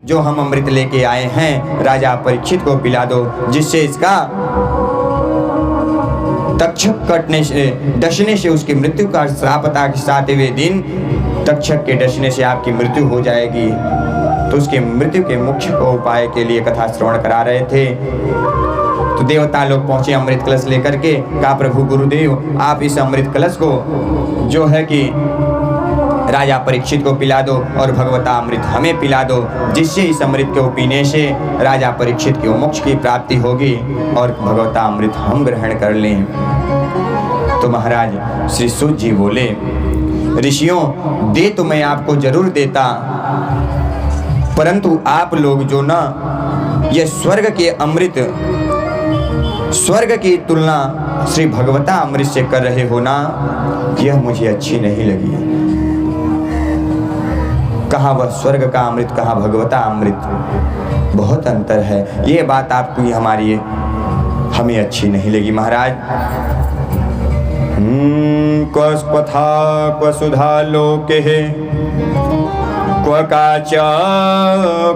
जो हम अमृत लेके आए हैं राजा परीक्षित को पिला दो, जिससे इसका तक्षक डसने से उसकी मृत्यु का श्राप था कि 7वें दिन तक्षक के डसने से आपकी मृत्यु हो जाएगी। तो उसकी मृत्यु के मुख्य उपाय के लिए कथा श्रवण करा रहे थे। तो देवता लोग पहुंचे अमृत कलश लेकर के, कहा प्रभु गुरुदेव आप इस अमृत कलश को जो है कि राजा परीक्षित को पिला दो और भगवता अमृत हमें पिला दो, जिससे इस अमृत को पीने से राजा परीक्षित की मोक्ष की प्राप्ति होगी और भगवता अमृत हम ग्रहण कर लें। तो महाराज श्री सूत जी बोले, ऋषियों दे तो मैं आपको जरूर देता, परंतु आप लोग जो ना ये स्वर्ग के अमृत, स्वर्ग की तुलना श्री भगवता अमृत से कर रहे हो ना, यह मुझे अच्छी नहीं लगी। कहाँ वह स्वर्ग का अमृत, कहाँ भगवता अमृत, बहुत अंतर है। ये बात आपको हमें अच्छी नहीं लगी महाराज। क्व स्पथा क्व सुधा लोके क्व काच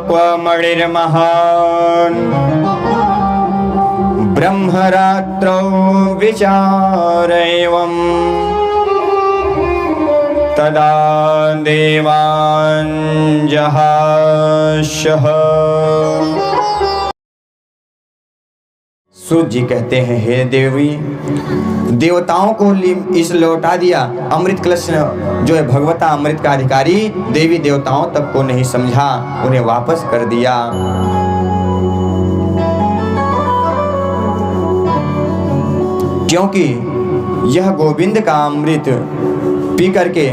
क्व मणिर्महान् ब्रह्मरात्रौ विचारैवम् तदा देवान् जहाशः। सूत जी कहते हैं, हे देवी, देवताओं को इस लौटा दिया अमृत कलश जो है भगवता अमृत का अधिकारी, देवी देवताओं तक को नहीं समझा, उन्हें वापस कर दिया। क्योंकि यह गोविंद का अमृत पी करके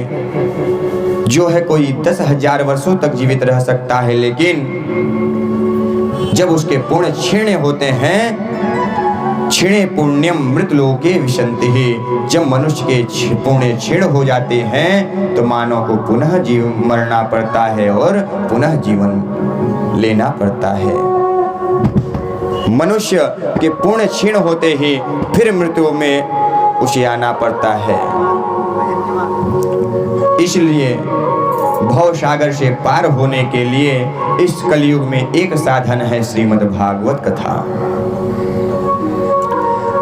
जो है कोई 10,000 वर्षों तक जीवित रह सकता है, लेकिन जब उसके पुण्य क्षीण होते हैं, क्षीणे पुण्यम मृत लोके विशन्ति, जब मनुष्य के पुण्य क्षीण हो जाते हैं तो मानव को पुनः जीवन मरना पड़ता है और पुनः जीवन लेना पड़ता है। मनुष्य के पुण्य क्षीण होते ही फिर मृत्यु में उसे आना पड़ता है। इसलिए भव सागर से पार होने के लिए इस कलयुग में एक साधन है श्रीमद् भागवत कथा।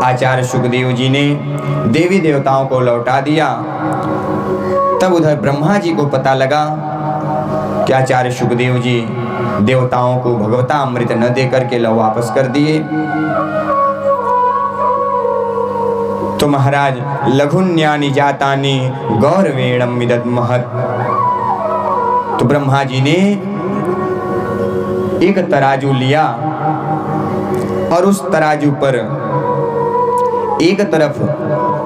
आचार्य सुखदेव जी ने देवी देवताओं को लौटा दिया। तब उधर ब्रह्मा जी को पता लगा कि आचार्य सुखदेव जी देवताओं को भगवता अमृत न दे करके वापस कर दिए। तो महाराज लघुन्यानि जातानि गौरवेणम विदत महत्। तो ब्रह्मा जी ने एक तराजू लिया और उस तराजू पर एक तरफ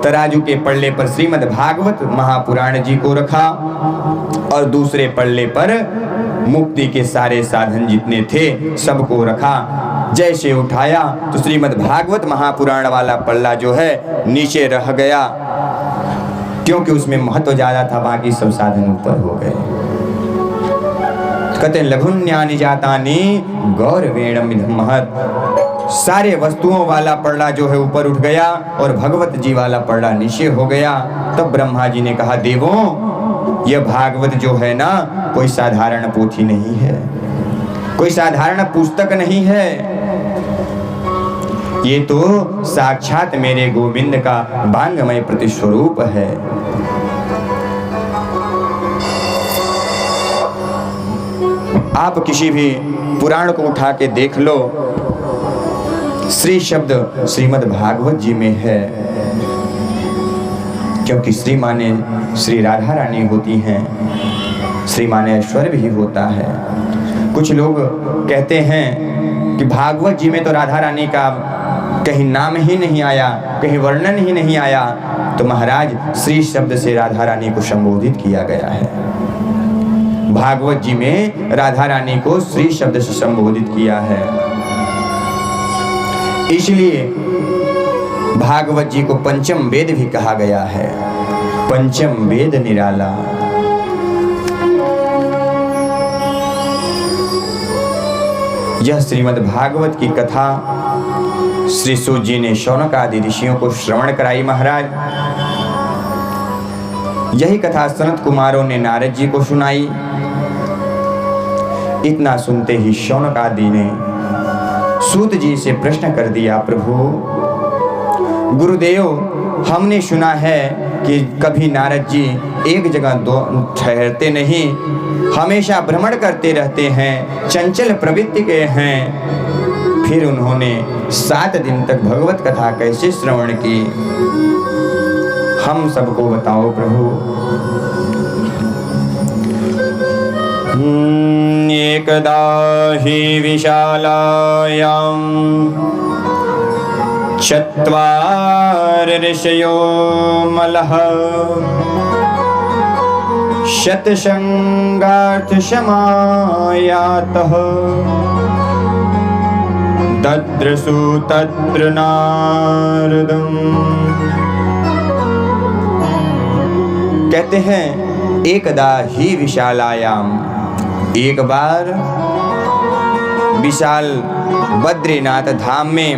तराजू के पल्ले पर श्रीमद् भागवत महापुराण जी को रखा और दूसरे पल्ले पर मुक्ति के सारे साधन जितने थे सबको रखा। जैसे उठाया तो श्रीमद् भागवत महापुराण वाला पल्ला जो है नीचे रह गया, क्योंकि उसमें महत्व ज्यादा था, बाकी सब साधन ऊपर हो गए। कहते हैं लघुन्यानि जातानि गौरवेणम महत्। सारे वस्तुओं वाला पल्ला जो है ऊपर उठ गया और भगवत जी वाला पल्ला नीचे हो गया। तब ब्रह्मा जी ने कहा, देवों यह भागवत जो है ना कोई साधारण पोथी नहीं है, कोई साधारण पुस्तक नहीं है, ये तो साक्षात मेरे गोविंद का वांगमय प्रतिस्वरूप है। आप किसी भी पुराण को उठा के देख लो, श्री शब्द श्रीमद् भागवत जी में है, क्योंकि श्री माने श्री राधा रानी होती हैं, श्री माने ऐश्वर्य भी होता है। कुछ लोग कहते हैं कि भागवत जी में तो राधा रानी का कहीं नाम ही नहीं आया, कहीं वर्णन ही नहीं आया। तो महाराज श्री शब्द से राधा रानी को संबोधित किया गया है। भागवत जी में राधा रानी को श्री शब्द से संबोधित किया है। इसलिए भागवत जी को पंचम वेद भी कहा गया है। पंचम वेद निराला। यह श्रीमद् भागवत की कथा श्री सूत जी ने शौनक आदि ऋषियों को श्रवण कराई महाराज। यही कथा सनत कुमारों ने नारद जी को सुनाई। इतना सुनते ही शौनक आदि ने सूत जी से प्रश्न कर दिया, प्रभु गुरुदेव, हमने सुना है कि कभी नारद जी एक जगह ठहरते नहीं, हमेशा भ्रमण करते रहते हैं, चंचल प्रवृत्ति के हैं। फिर उन्होंने 7 दिन तक भगवत कथा कैसे श्रवण की, हम सबको बताओ प्रभु। एकदा हि विशालायां चत्वार ऋषयो मलः शतशृंगार्थ समायातः दद्रसु तत्र नारदम्। कहते हैं एकदा ही विशालायाम, एक बार विशाल बद्रीनाथ धाम में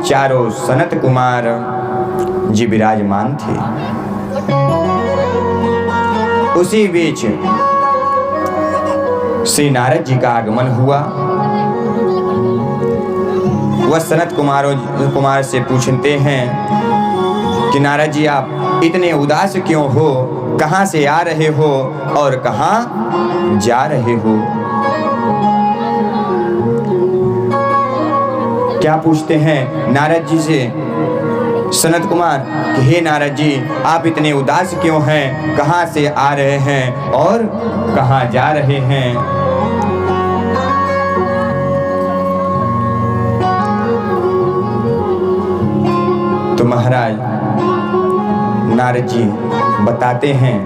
चारों सनत कुमार जी विराजमान थे। उसी बीच श्री नारद जी का आगमन हुआ। वह सनत कुमार से पूछते हैं कि नारद जी, आप इतने उदास क्यों हो, कहां से आ रहे हो और कहां जा रहे हो? क्या पूछते हैं नारद जी से सनत कुमार कि हे नारद जी, आप इतने उदास क्यों हैं, कहां से आ रहे हैं और कहां जा रहे हैं? तो महाराज नारद जी बताते हैं